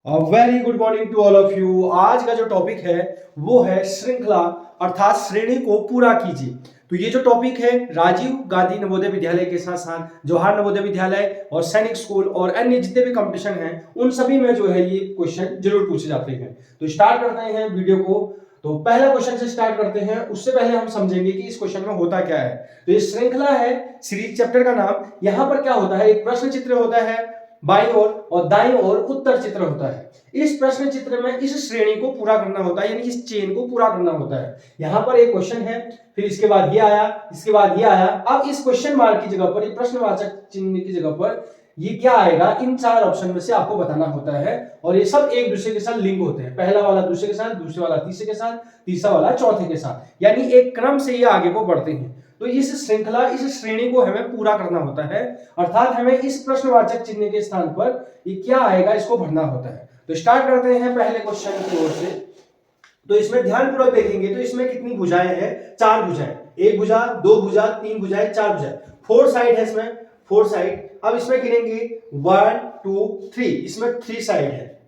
Very good morning to all of you. आज का जो टॉपिक है वो है श्रृंखला अर्थात श्रेणी को पूरा कीजिए। तो ये जो टॉपिक है राजीव गांधी नवोदय विद्यालय के साथ साथ जवाहर नवोदय विद्यालय और सैनिक स्कूल और अन्य जितने भी कंपटीशन हैं उन सभी में जो है ये क्वेश्चन जरूर पूछे जाते हैं। तो स्टार्ट करते हैं वीडियो को। तो पहला क्वेश्चन से स्टार्ट करते हैं। उससे पहले हम समझेंगे कि इस क्वेश्चन में होता क्या है। तो ये श्रृंखला है, सीरीज चैप्टर का नाम। यहाँ पर क्या होता है, एक प्रश्न चित्र होता है बाईं ओर और दाईं ओर उत्तर चित्र होता है। इस प्रश्न चित्र में इस श्रेणी को पूरा करना होता है, यानी इस चेन को पूरा करना होता है। यहाँ पर एक क्वेश्चन है, फिर इसके बाद ये आया, इसके बाद ये आया। अब इस क्वेश्चन मार्क की जगह पर, ये प्रश्नवाचक चिन्ह की जगह पर ये क्या आएगा, इन चार ऑप्शन में से आपको बताना होता है। और ये सब एक दूसरे के साथ लिंक होते हैं। पहला वाला दूसरे के साथ, दूसरे वाला तीसरे के साथ, तीसरा वाला चौथे के साथ, यानी एक क्रम से ये आगे को बढ़ते हैं। तो इस श्रृंखला, इस श्रेणी को हमें पूरा करना होता है, अर्थात हमें इस प्रश्नवाचक चिन्ह के स्थान पर ये क्या आएगा इसको भरना होता है। तो स्टार्ट करते हैं पहले क्वेश्चन की ओर से। तो इसमें ध्यानपूर्वक देखेंगे तो इसमें कितनी भुजाएं हैं, चार भुजाएं। एक भुजा, दो भुजा, तीन भुजाएं, चार भुजाएं, फोर साइड है इसमें, फोर साइड। अब इसमें गिनेंगे 1 2 3, इसमें 3 साइड है।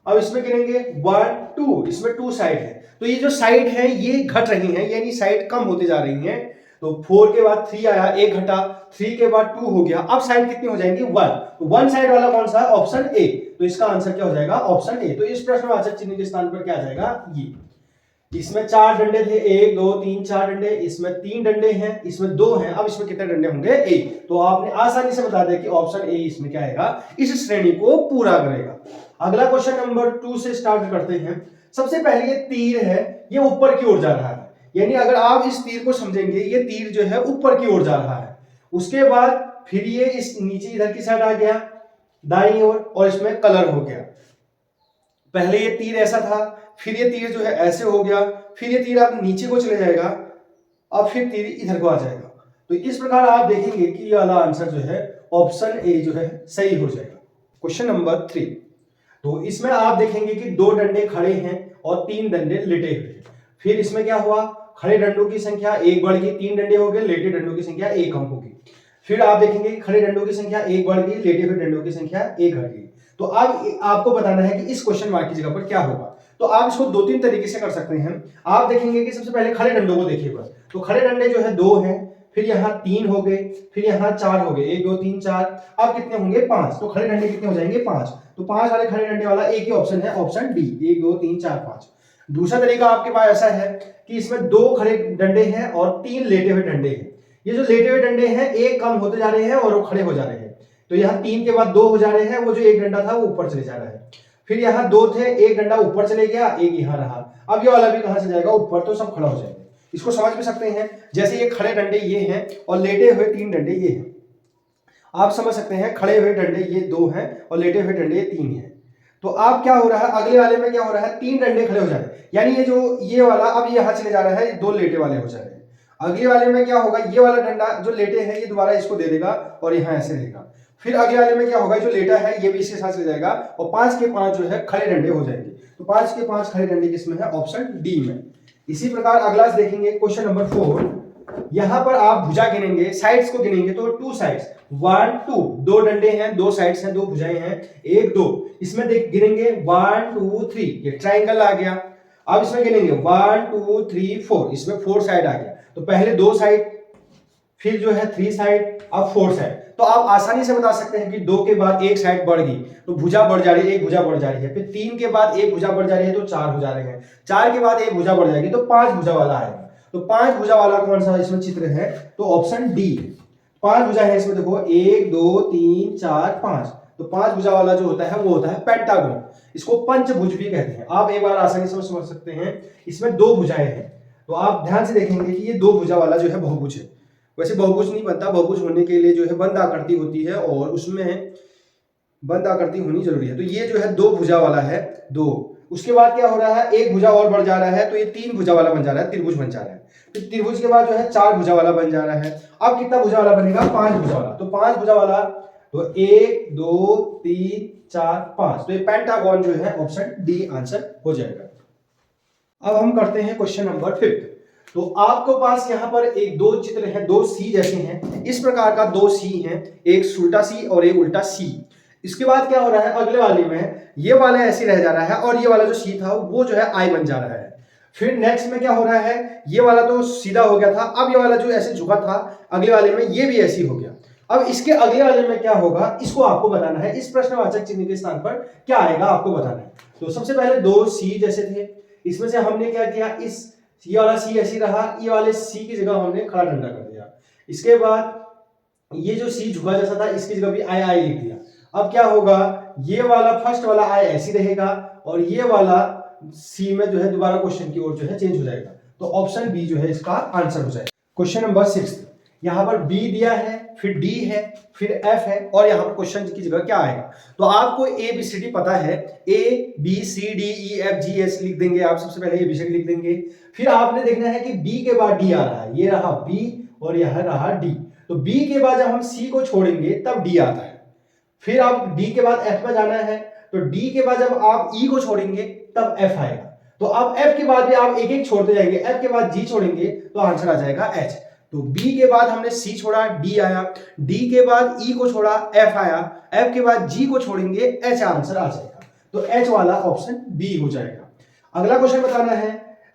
अब इसमें गिनेंगे 1 2, इसमें 2 साइड है। तो ये जो साइड है ये घट रही है, यानी साइड कम होती जा रही है। तो 4 के बाद 3 आया, एक घटा, 3 के बाद 2 हो गया। अब साइड कितनी हो जाएंगी, 1। तो 1 साइड वाला कौन सा है, ऑप्शन ए। तो इसका आंसर क्या हो जाएगा, ऑप्शन ए। तो इस प्रश्नवाचक चिन्ह के स्थान पर क्या आ जाएगा, ये। इसमें 4 डंडे थे, 1 2 3 4 डंडे। इसमें 3 डंडे हैं, इसमें 2 हैं। अब इसमें कितने डंडे होंगे, 1। तो आपने आसानी से बता दिया कि ऑप्शन ए इसमें क्या आएगा, इस श्रेणी को पूरा करेगा। अगला क्वेश्चन नंबर 2 से स्टार्ट करते हैं। सबसे पहले ये तीर है, ये ऊपर की ओर जा रहा है, यानी अगर आप इस तीर को समझेंगे, ये तीर जो है ऊपर की ओर जा रहा है। उसके बाद फिर ये इस नीचे इधर की साइड आ गया दाईं ओर, और इसमें कलर हो गया। पहले ये तीर ऐसा था, फिर ये तीर जो है ऐसे हो गया, फिर ये तीर आप नीचे को चले जाएगा, अब फिर तीर इधर को आ जाएगा। तो इस प्रकार आप देखेंगे कि ये वाला आंसर जो है ऑप्शन ए जो है सही हो जाएगा। Question number 3। तो इसमें आप देखेंगे कि 2 डंडे खड़े हैं और 3 डंडे लेटे हुए। फिर इसमें क्या हुआ, खड़े डंडों की संख्या 1 बढ़ गई, 3 डंडे हो गए, लेटे डंडों की संख्या 1 कम होगी। फिर आप देखेंगे कि खड़े डंडों की संख्या 1 बढ़ गई, लेटे हुए डंडों की संख्या 1 घट गई। तो अब आपको बताना है कि इस क्वेश्चन मार्क की जगह पर क्या होगा। तो आप इसको 2-3 तरीके से कर सकते हैं। आप देखेंगे कि सबसे पहले खड़े डंडों को देखिए बस। तो खड़े डंडे जो है 2 हैं, फिर यहाँ 3 हो गए, फिर यहाँ 4 हो गए, 1 2 3 4। अब कितने होंगे, 5। तो खड़े डंडे कितने हो जाएंगे, 5। तो 5 वाले खड़े डंडे वाला एक ही ऑप्शन है, ऑप्शन डी, 1 2 3 4 5। दूसरा तरीका आपके पास ऐसा है कि इसमें 2 खड़े डंडे हैं और 3 लेटे हुए डंडे हैं। ये जो लेटे हुए डंडे हैं एक कम होते जा रहे हैं और वो खड़े हो जा रहे हैं। तो यहाँ 3 के बाद 2 हो जा रहे हैं, वो जो एक डंडा था वो ऊपर चले जा रहा है। फिर यहाँ 2 थे, एक डंडा ऊपर चले गया, एक यहाँ रहा। अब ये वाला भी कहां से जाएगा, ऊपर। तो सब खड़ा हो जाएगा। इसको समझ भी सकते हैं, जैसे ये खड़े डंडे ये हैं और लेटे हुए 3 डंडे ये हैं। आप समझ सकते हैं खड़े हुए डंडे ये 2 हैं और लेटे हुए डंडे ये 3 हैं। तो अब क्या हो रहा है, अगले वाले में क्या हो रहा है, 3 डंडे खड़े हो जा रहे हैं, यानी ये जो ये वाला अब यहाँ चले जा रहा है, ये 2 लेटे वाले हो जा रहे हैं। अगले वाले में क्या होगा, ये वाला डंडा जो लेटे है ये दोबारा इसको दे देगा और यहाँ ऐसे रहेगा। फिर अगले वाले में क्या होगा, जो लेटा है ये भी इसके साथ चले जाएगा और 5 के 5 जो है खड़े डंडे हो जाएंगे। तो 5 के 5 खड़े डंडे किसमें है, ऑप्शन डी में। इसी प्रकार अगला देखेंगे क्वेश्चन नंबर 4। यहां पर आप भुजा गिनेंगे, साइड्स को गिनेंगे तो 2 साइड्स, 1 2, 2 डंडे हैं, 2 साइड्स हैं, 2 भुजाएं हैं, 1 2। इसमें देख गिनेंगे 1 2 3, ये ट्रायंगल आ गया। अब इसमें गिनेंगे 1 2 3 4, इसमें 4 साइड आ गया। तो पहले 2 साइड, फिर जो है 3 साइड, अब 4 साइड। तो आप आसानी से बता सकते हैं कि 2 के बाद 1 साइड बढ़ गई तो भुजा बढ़ जा रही है, 1 भुजा बढ़ जा रही है। फिर 3 के बाद 1 भुजा बढ़ जा रही है तो 4 हो जा रहे हैं। 4 के बाद 1 भुजा बढ़ जाएगी तो 5 भुजा वाला आएगा। तो 5 भुजा वाला कौन सा इसमें चित्र है, तो ऑप्शन डी। 5 भुजा है इसमें, देखो 1 2 3 4 5। तो 5 भुजा वाला जो होता है वो होता है पेंटागन। इसको पंचभुज भी कहते हैं। आप एक बार आसानी से समझ सकते हैं, इसमें 2 भुजाएं हैं। तो आप ध्यान से देखेंगे कि ये 2 भुजा वाला जो है बहुभुज है। वैसे बहुभुज नहीं बनता, बहुभुज होने के लिए जो है बंद आकृति होती है और उसमें बंद आकृति होनी जरूरी है। तो ये जो है 2 भुजा वाला है, 2। उसके बाद क्या हो रहा है, 1 भुजा और बढ़ जा रहा है तो ये 3 भुजा वाला बन जा रहा है, त्रिभुज बन जा रहा है। फिर त्रिभुज के बाद जो है 4 भुजा वाला बन जा रहा है। अब कितना भुजा वाला बनेगा, 5 भुजा वाला। तो 5 भुजा वाला, तो 1 2 3 4 5। तो ये पेंटागन जो है ऑप्शन डी आंसर हो जाएगा। अब हम करते हैं क्वेश्चन नंबर 5। तो आपके पास यहाँ पर एक 2 चित्र हैं, 2 सी जैसे हैं। इस प्रकार का 2 सी हैं, एक उल्टा सी और एक उल्टा सी। इसके बाद क्या हो रहा है, अगले वाले में ये वाला ऐसे रह जा रहा है और ये वाला जो सी था वो जो है आई बन जा रहा है। फिर नेक्स्ट में क्या हो रहा है, ये वाला तो सीधा हो गया था, अब ये वाला जो ऐसे झुका था अगले वाले में ये भी ऐसे ही हो गया। अब इसके अगले वाले में क्या होगा, इसको आपको बताना है। इस प्रश्नवाचक चिन्ह के स्थान पर क्या आएगा आपको बताना है। तो सबसे पहले दो सी जैसे थे, इसमें से हमने क्या किया, इस ये वाला सी ऐसे रहा, ये वाले सी की जगह हमने खड़ा डंडा कर दिया। इसके बाद ये जो सी झुका जैसा था इसकी जगह भी आई आई लिख दिया। अब क्या होगा, ये वाला फर्स्ट वाला आई ऐसी रहेगा और ये वाला सी में जो है दोबारा क्वेश्चन की ओर जो है चेंज हो जाएगा। तो ऑप्शन बी जो है इसका आंसर हो जाएगा। क्वेश्चन नंबर 6, यहाँ पर बी दिया है, फिर डी है, फिर एफ है और यहाँ पर क्वेश्चन की जगह क्या आएगा। तो आपको ए बी सी डी पता है, A B C D E F G H लिख देंगे आप, सबसे पहले ए बी सी डी लिख देंगे। फिर आपने देखना है कि बी के बाद डी आ रहा है, ये रहा बी और यह रहा डी। तो बी के बाद जब हम सी को छोड़ेंगे तब डी आता है। फिर आप डी के बाद एफ में जाना है, तो डी के बाद जब आप ई को छोड़ेंगे तब एफ आएगा। तो अब एफ के बाद भी आप एक एक छोड़ते जाएंगे, एफ के बाद जी छोड़ेंगे तो आंसर आ जाएगा एच। तो बी के बाद हमने सी छोड़ा, डी आया, डी के बाद ई को छोड़ा, एफ आया, एफ के बाद जी को छोड़ेंगे, एच आंसर आ जाएगा। तो एच वाला ऑप्शन बी हो जाएगा। अगला क्वेश्चन बताना है।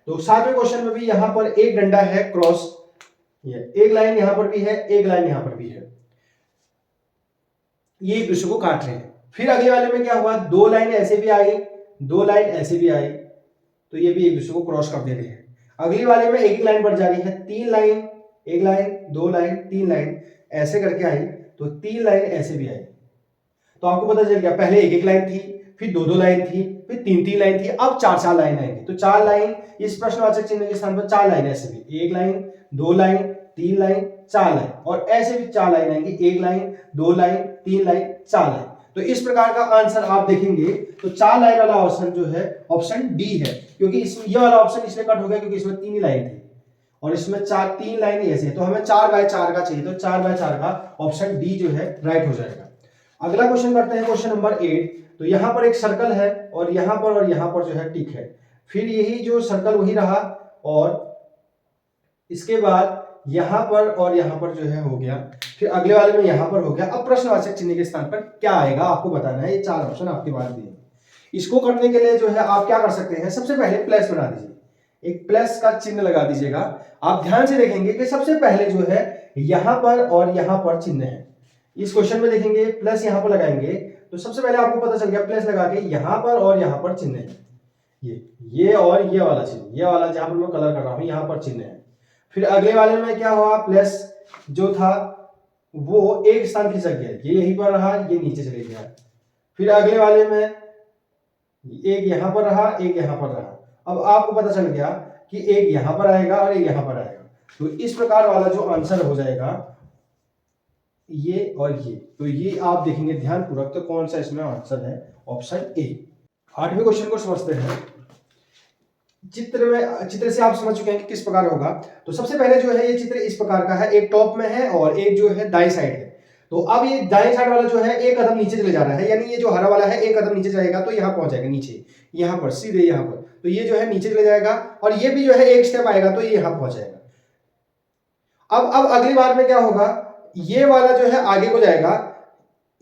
तो 7वें क्वेश्चन में भी यहां पर एक डंडा है क्रॉस, ये एक लाइन यहां पर भी है, एक लाइन यहां पर भी है, ये एक दूसरे को काट रहे हैं। फिर अगले वाले में क्या हुआ, दो लाइन ऐसे भी आई, दो लाइन ऐसे भी आई, तो ये भी एक दूसरे को क्रॉस कर दे रहे हैं। अगली वाले में एक लाइन बढ़ जा रही है, तीन लाइन, एक लाइन, दो लाइन, तीन लाइन ऐसे करके आई, तो तीन लाइन ऐसे भी आई। तो आपको पता चल गया, पहले एक एक लाइन थी, फिर दो दो लाइन थी, फिर तीन तीन लाइन थी, अब चार चार लाइन आएंगी। तो चार लाइन इस प्रश्नवाचक चिन्ह के स्थान पर चार लाइन ऐसे भी, एक लाइन, दो लाइन, तीन लाइन, चार लाइन, और ऐसे भी चार लाइन आएंगी, एक लाइन, दो लाइन, तीन लाइन, चार लाइन। तो इस प्रकार का आंसर आप देखेंगे तो चार लाइन वाला ऑप्शन जो है ऑप्शन डी है, क्योंकि इसमें ये वाला ऑप्शन इसलिए कट हो गया क्योंकि इसमें तीन ही लाइन थी और इसमें चार तीन लाइन ऐसे है। तो हमें 4/4 का चाहिए, तो 4/4 का ऑप्शन डी जो है राइट हो जाएगा। अगला क्वेश्चन करते हैं, क्वेश्चन नंबर 8। तो यहां पर एक सर्कल है और यहां पर जो है टिक है, फिर यही जो सर्कल वही रहा और इसके बाद यहां पर और यहां पर जो है हो गया, फिर अगले वाले में यहां पर हो गया। अब प्रश्नवाचक चिन्ह के स्थान पर क्या आएगा आपको बताना है। ये चार ऑप्शन आपके पास दिए। इसको करने के लिए जो है आप क्या कर सकते हैं, सबसे पहले प्लस बना दीजिए, एक प्लस का चिन्ह लगा दीजिएगा। आप ध्यान से देखेंगे कि सबसे पहले जो है यहां पर और यहां पर चिन्ह है। इस क्वेश्चन में देखेंगे प्लस यहां पर लगाएंगे तो सबसे पहले आपको पता चल गया प्लस लगा के यहां पर और यहां पर चिन्ह है, ये और ये वाला चिन्ह, ये वाला जहां पर मैं कलर कर रहा हूं यहां पर चिन्ह है। फिर अगले वाले में क्या हुआ, प्लस जो था वो एक स्थान खिसक गया, ये यहीं पर रहा, ये नीचे चले गया। फिर अगले वाले में एक यहां पर रहा, एक यहां पर रहा। अब आपको पता चल गया कि एक यहां पर आएगा और एक यहां पर आएगा। तो इस प्रकार वाला जो आंसर हो जाएगा ये और ये, तो ये आप देखेंगे ध्यानपूर्वक तो कौन सा इसमें आंसर है, ऑप्शन ए। 8वें क्वेश्चन को समझते हैं। चित्र से आप समझ चुके हैं कि किस प्रकार होगा। तो सबसे पहले जो है ये चित्र इस प्रकार का है, एक टॉप में है और एक जो है दाएं साइड है। तो अब ये दाएं साइड वाला जो है एक कदम नीचे चले जा रहा है, यानी ये जो हरा वाला है एक कदम नीचे जाएगा तो यहाँ पहुंच जाएगा नीचे, यहाँ पर सीधे यहाँ पर, तो ये जो है नीचे चले जाएगा और ये भी जो है एक स्टेप आएगा तो ये यहाँ पहुंच जाएगा। अब अगली बार में क्या होगा, ये वाला जो है आगे को जाएगा,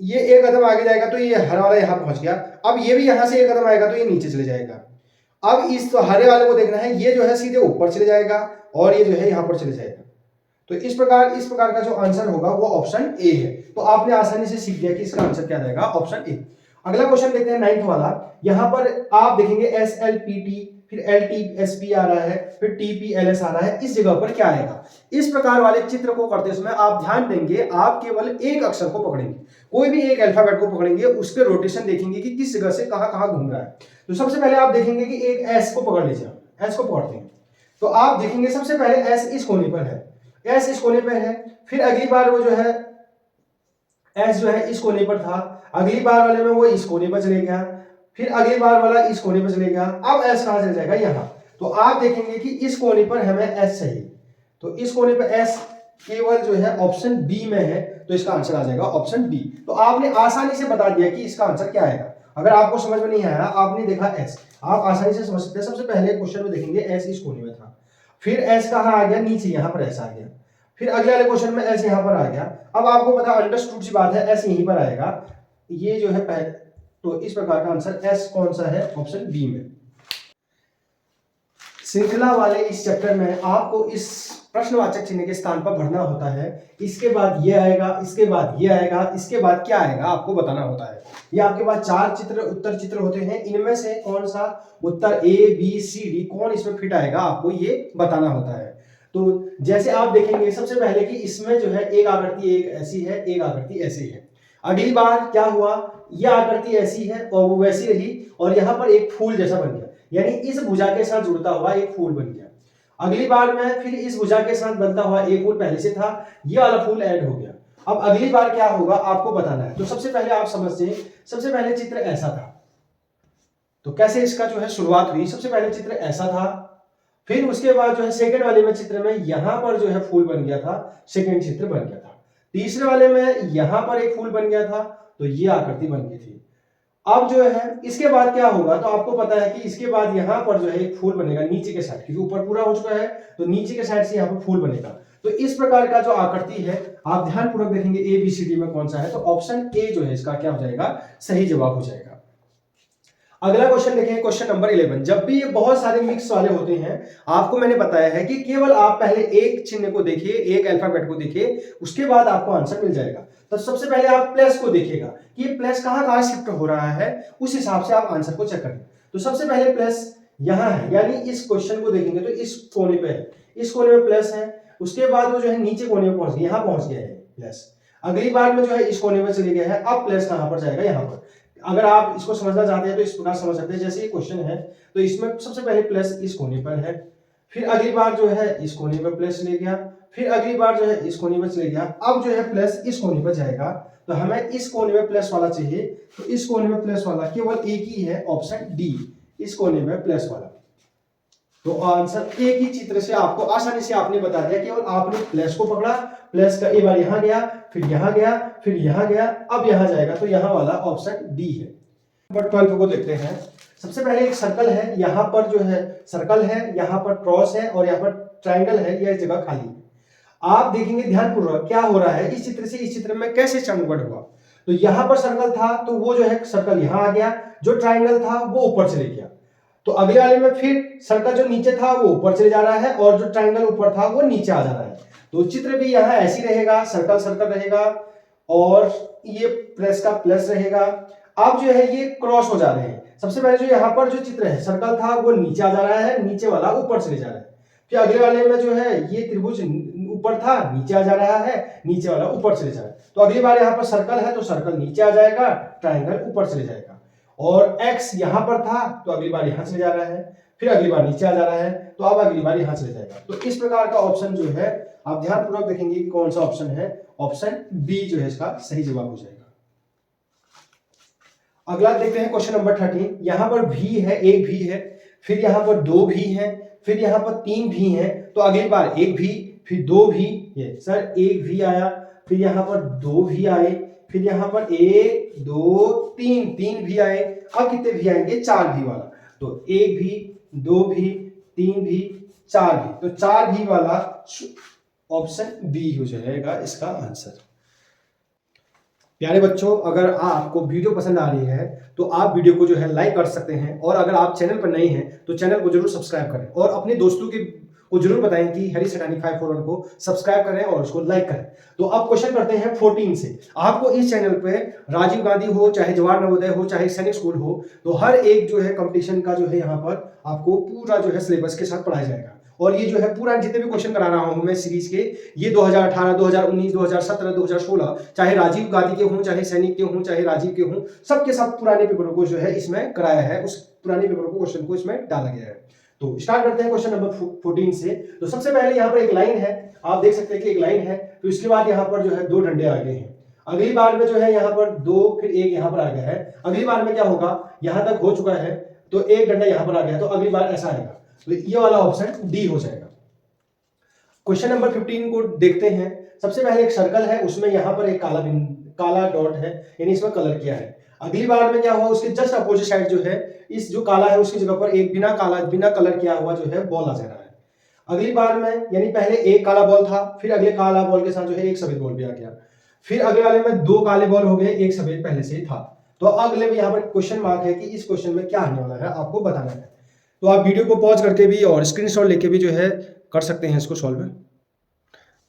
ये एक कदम आगे जाएगा तो ये हरा वाला यहाँ पहुंच गया। अब ये भी यहाँ से एक कदम आएगा तो ये नीचे चले जाएगा। अब इस तो हरे वाले को देखना है, ये जो है सीधे ऊपर चले जाएगा और ये जो है यहाँ पर चले जाएगा। तो इस प्रकार का जो आंसर होगा वो ऑप्शन ए है। तो आपने आसानी से सीख लिया कि इसका आंसर क्या रहेगा, ऑप्शन ए। अगला क्वेश्चन देखते हैं 9th वाला। यहाँ पर आप देखेंगे SLPT, फिर LTSP आ रहा है, फिर TPLS आ रहा है, इस जगह पर क्या आएगा। इस प्रकार वाले चित्र को करते समय आप ध्यान देंगे, आप केवल एक अक्षर को पकड़ेंगे, कोई भी एक अल्फाबेट को पकड़ेंगे, उसके रोटेशन देखेंगे कि किस जगह से कहां घूम रहा है। तो सबसे पहले आप देखेंगे कि एक S को पकड़ लीजिए, S को पकड़ते हैं तो आप देखेंगे सबसे पहले S इस कोने पर है, S इस कोने पर है, फिर अगली बार वो जो है S जो है इस कोने पर था, अगली बार वाले में वो इस कोने पर चले गया, फिर अगली बार वाला इस कोने पर चले गया। अब S कहां चले जाएगा, यहाँ। तो आप देखेंगे कि इस कोने पर हमें S चाहिए, तो इस कोने पर S केवल जो है ऑप्शन बी में है, तो इसका आंसर आ जाएगा ऑप्शन बी। तो आपने आसानी से बता दिया कि इसका आंसर क्या आएगा। अगर आपको समझ में नहीं आया, आपने देखा S, आप आसानी से समझ सकते हैं। सबसे पहले क्वेश्चन में देखेंगे S इस कोने में था, फिर S कहां आ गया, नीचे, यहाँ पर S आ गया, फिर अगले वाले क्वेश्चन में S यहाँ पर आ गया। अब आपको पता अंडरस्टूड सी बात है, S यहीं पर आएगा, ये जो है पहले, तो इस प्रकार का आंसर एस कौन सा है, ऑप्शन बी में। श्रृंखला वाले इस चैप्टर में आपको इस प्रश्नवाचक चिन्ह के स्थान पर भरना होता है। इसके बाद ये आएगा, इसके बाद ये आएगा, इसके बाद क्या आएगा आपको बताना होता है। ये आपके पास 4 चित्र, उत्तर चित्र होते हैं, इनमें से कौन सा उत्तर ए बी सी डी कौन इसमें फिट आएगा आपको ये बताना होता है। तो जैसे आप देखेंगे सबसे पहले कि इसमें जो है एक आकृति एक ऐसी है, एक आकृति ऐसी है। अगली बार क्या हुआ, यह आकृति ऐसी है और वो वैसी रही, और यहाँ पर एक फूल जैसा बन गया, यानी इस भुजा के साथ जुड़ता हुआ एक फूल बन गया। अगली बार में फिर इस भुजा के साथ बनता हुआ एक फूल पहले से था, ये वाला फूल ऐड हो गया। अब अगली बार क्या होगा आपको बताना है। तो सबसे पहले आप समझते, सबसे पहले चित्र ऐसा था, तो कैसे इसका जो है शुरुआत हुई। सबसे पहले चित्र ऐसा था, फिर उसके बाद जो है सेकंड वाले में चित्र में यहां पर जो है फूल बन गया था, सेकंड चित्र बन गया था। तीसरे वाले में यहां पर एक फूल बन गया था, तो ये आकृति बन गई थी। अब जो है इसके बाद क्या होगा, तो आपको पता है कि इसके बाद यहां पर जो है एक फूल बनेगा नीचे के साइड, क्योंकि ऊपर पूरा हो चुका है तो नीचे के साइड से यहां पर फूल बनेगा। तो इस प्रकार का जो आकृति है आप ध्यानपूर्वक देखेंगे ए बी सी डी में कौन सा है, तो ऑप्शन ए जो है इसका क्या हो जाएगा, सही जवाब हो जाएगा। अगला क्वेश्चन देखें, क्वेश्चन नंबर 11। जब भी ये बहुत सारे मिक्स वाले होते हैं, आपको मैंने बताया है कि केवल आप पहले एक चिन्ह को देखिए, एक अल्फाबेट को देखिए, उसके बाद आपको आंसर मिल जाएगा। तो सबसे पहले आप प्लस को देखिएगा कि ये प्लस कहां शिफ्ट हो रहा है, उस हिसाब से आप आंसर को चेक करें। तो सबसे पहले प्लस यहां है, यानी इस क्वेश्चन को देखेंगे तो इस कोने पे है, इस कोने में प्लस है। उसके बाद वो जो है नीचे कोने में पहुंच गया, यहां पहुंच गया है प्लस। अगली बार में जो है इस कोने में चले गया है, अब प्लस कहां पर जाएगा, यहां पर। अगर आप इसको समझना चाहते हैं तो इस प्रकार समझ सकते हैं, जैसे ये क्वेश्चन है तो इसमें सबसे पहले प्लस इस कोने पर है, फिर अगली बार जो है इस कोने पर प्लस ले गया, फिर अगली बार जो है इस कोने पर चले गया, अब जो है प्लस इस कोने पर जाएगा। तो हमें इस कोने में प्लस वाला चाहिए, तो इस कोने में प्लस वाला केवल एक ही है, ऑप्शन डी, इस कोने में प्लस वाला। तो आंसर एक ही चित्र से आपको आसानी से आपने बता दिया, केवल आपने प्लस को पकड़ा, प्लस का एक बार यहां गया, फिर यहां गया, फिर यहां गया, अब यहां जाएगा, तो यहां वाला ऑप्शन डी है। नंबर 12 को देखते हैं। सबसे पहले एक सर्कल है, यहां पर जो है सर्कल है, यहां पर क्रॉस है और यहां पर ट्रायंगल है, यह जगह खाली है। आप देखेंगे ध्यानपूर्वक क्या हो रहा है, इस चित्र से इस चित्र में कैसे कन्वर्ट हुआ। तो यहां पर सर्कल था तो वो जो है सर्कल यहां आ गया, जो ट्रायंगल था वो ऊपर चले गया। तो अगले वाले में फिर सर्कल जो नीचे था वो ऊपर चले जा रहा है और जो ट्रायंगल ऊपर था वो नीचे आ जा रहा है। तो चित्र भी यहाँ ऐसी रहेगा, सर्कल सर्कल रहेगा और ये प्लस का प्लस रहेगा। अब जो है ये क्रॉस हो जा रहे हैं। सबसे पहले जो यहाँ पर जो चित्र है सर्कल था वो नीचे आ जा रहा है, नीचे वाला ऊपर चले जा रहा है। फिर अगले वाले में जो है ये त्रिभुज ऊपर था, नीचे आ जा रहा है, नीचे वाला ऊपर चले जा रहा है। तो अगली बार यहाँ पर सर्कल है तो सर्कल नीचे आ जाएगा, ट्रायंगल ऊपर चले जाएगा। और x यहां पर था तो अगली बार यहां चले जा रहा है, फिर अगली बार नीचे आ जा रहा है, तो अब अगली बार यहां चले जाएगा। तो इस प्रकार का ऑप्शन जो है आप ध्यानपूर्वक देखेंगे कि कौन सा ऑप्शन है, ऑप्शन बी जो है इसका सही जवाब हो जाएगा। अगला देखते हैं क्वेश्चन नंबर 13। यहां पर भी है, एक भी है, फिर यहां पर दो भी है, फिर यहां पर तीन भी है। तो अगली बार एक भी, फिर दो भी, ये सर एक भी आया, फिर यहां पर दो भी आए, फिर यहां पर एक दो तीन, तीन भी आए। अब कितने भी आएंगे, चार भी वाला। तो एक भी, दो भी, तीन भी, चार भी, तो चार भी वाला ऑप्शन बी हो जाएगा इसका आंसर। प्यारे बच्चों, अगर आपको वीडियो पसंद आ रही है तो आप वीडियो को जो है लाइक कर सकते हैं, और अगर आप चैनल पर नए हैं तो चैनल को जरूर सब्सक्राइब करें और अपने दोस्तों को जरूर बताएं कि हरी सेठानी 541 को सब्सक्राइब करें और उसको लाइक करें। तो अब क्वेश्चन करते हैं 14 से। आपको इस चैनल पे राजीव गांधी हो, चाहे जवाहर नवोदय हो, चाहे सैनिक स्कूल हो, तो हर एक जो है कंपटीशन का जो है यहाँ पर आपको पूरा जो है सिलेबस के साथ पढ़ाया जाएगा। और ये जो है पूरा जितने भी क्वेश्चन करा रहा हूं मैं सीरीज के, ये 2018, 2019, 2017, 2016, चाहे राजीव गांधी के हों, चाहे सैनिक के हों, चाहे राजीव के हों, सबके सब पुराने पेपरों को जो है इसमें कराया है, उस पुराने पेपरों को क्वेश्चन को इसमें डाला गया है। तो स्टार्ट करते हैं क्वेश्चन नंबर 14 से। तो सबसे पहले यहाँ पर एक लाइन है, आप देख सकते हैं कि एक लाइन है, तो इसके बाद यहाँ पर जो है दो डंडे आ गए हैं। अगली बार में जो है यहाँ पर दो, फिर एक यहाँ पर आ गया है। अगली बार में क्या होगा, यहाँ तक हो चुका है तो एक डंडा यहाँ पर आ गया, तो अगली बार ऐसा आएगा। तो ये वाला ऑप्शन डी हो जाएगा। क्वेश्चन नंबर 15 को देखते हैं। सबसे पहले एक सर्कल है, उसमें यहाँ पर एक काला डॉट है, यानी इसमें कलर किया है। अगली बार में क्या हुआ, उसके जस्ट अपोजिट साइड जो है, इस जो काला है उसकी जगह पर एक बिना कलर किया हुआ जो है बॉल आ जा रहा है। अगली बार में यानी पहले एक काला बॉल था, फिर अगले काला बॉल के साथ जो है एक सफेद बॉल भी आ गया, फिर अगले वाले में 2 काले बॉल हो गए, एक सफेद पहले से ही था। तो अगले में यहाँ पर क्वेश्चन मार्क है कि इस क्वेश्चन में क्या आने वाला है, आपको बताना है। तो आप वीडियो को पॉज करके भी और स्क्रीनशॉट लेके भी जो है कर सकते हैं इसको सॉल्व।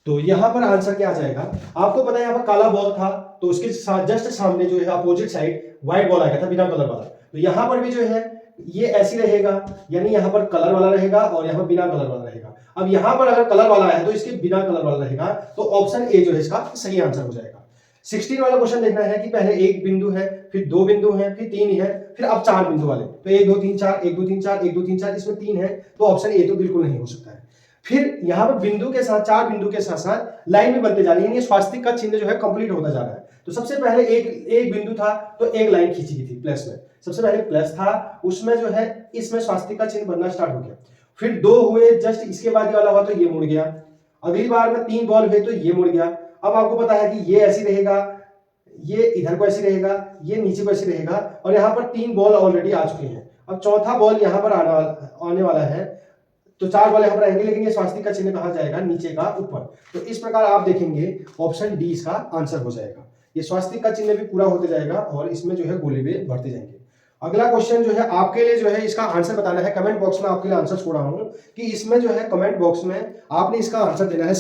तो यहाँ पर आंसर क्या आ जाएगा, आपको पता है यहाँ पर काला बॉल था, तो उसके जस्ट सामने जो है अपोजिट साइड व्हाइट बॉल आया था बिना कलर वाला। तो यहाँ पर भी जो है ये ऐसी रहेगा, यानी यहाँ पर कलर वाला रहेगा और यहाँ पर बिना कलर वाला रहेगा। अब यहाँ पर अगर कलर वाला है तो इसके बिना कलर वाला रहेगा, तो ऑप्शन ए जो है इसका सही आंसर हो जाएगा। 16 वाला क्वेश्चन देखना है कि पहले एक बिंदु है, फिर 2 बिंदु है, फिर 3 है, फिर अब 4 बिंदु वाले। तो 1 2 3 4 1 2 3 4 1 2 3 4, इसमें 3 है, तो ऑप्शन ए तो बिल्कुल नहीं हो सकता है। फिर यहाँ पर बिंदु के साथ 4 बिंदु के साथ साथ लाइन भी बनते जा रही है, यानी स्वास्तिक का चिन्ह जो है कंप्लीट होता जा रहा है। तो सबसे पहले एक बिंदु था तो एक लाइन खींची गई थी प्लस में, सबसे पहले प्लस था, उसमें जो है इसमें स्वास्तिक का चिन्ह बनना स्टार्ट हो गया। फिर 2 हुए, जस्ट इसके बाद ये वाला हुआ तो ये मुड़ गया। अगली बार में 3 बॉल हुए तो ये मुड़ गया। अब आपको पता है कि ये ऐसी रहेगा, ये इधर को ऐसी रहेगा, ये नीचे को ऐसी रहेगा, और यहाँ पर 3 बॉल ऑलरेडी आ चुके हैं। अब चौथा बॉल यहाँ पर आने वाला है, तो 4 बॉल यहाँ पर आएंगे, लेकिन ये स्वास्तिक का चिन्ह कहाँ जाएगा, नीचे का ऊपर। तो इस प्रकार आप देखेंगे ऑप्शन डी इसका आंसर हो जाएगा। ये स्वास्तिक का चिन्ह भी पूरा होते जाएगा और इसमें जो है गोले भी बढ़ते जाएंगे। अगला क्वेश्चन जो है आपके लिए जो है इसका आंसर बताना है। कमेंट बॉक्स में आपके लिए आंसर छोड़ा हूं कि इसमें जो है कमेंट बॉक्स में आपने इसका आंसर देना है।